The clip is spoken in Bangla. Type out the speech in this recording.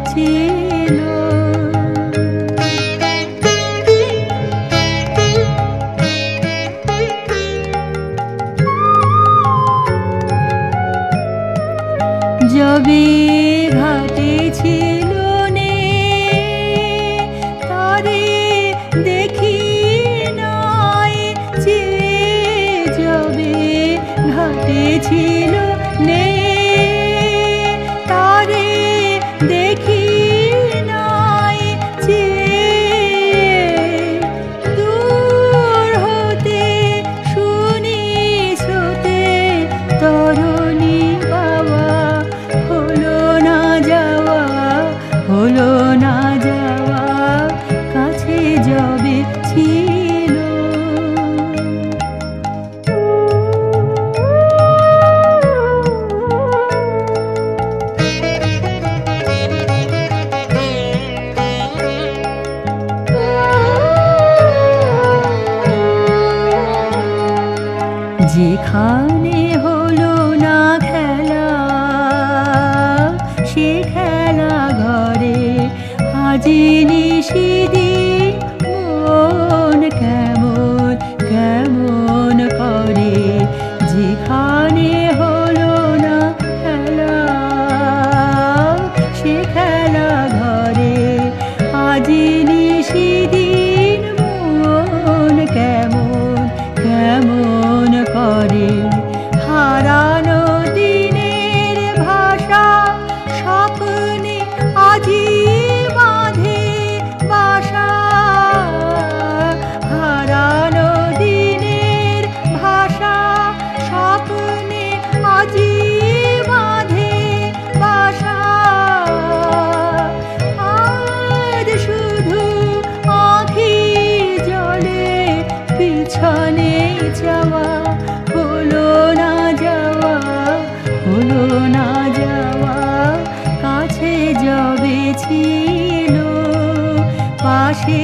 ছিল। যবে ঘাটে ছিল নে তারে দেখি নাই যে, যবে ঘাটে ছিল নে তারে দেখি নাই যে, দূর হতে শুনি স্রোতে তরণী বাবা, হলো না যাওয়া, হলো না যাওয়া, কাছে যবে ছিল। যেখানে হলো না খেলা সে খেলা ঘরে আজি নিশিদিন মন কেমন কেমন করে। যেখানে হলো না খেলা সে খেলা ঘরে আজি নিশিদিন মন কেমন কেমন করে। হারানো দিনের ভাষা স্বপ্নে আজি বাঁধে বাসা, হারানো দিনের ভাষা স্বপ্নে আজি বাঁধে বাসা। আজ শুধু আঁখি জলে পিছনে যাওয়া, হলো না যাওয়া, হলো না যাওয়া, কাছে যবে ছিল পাশে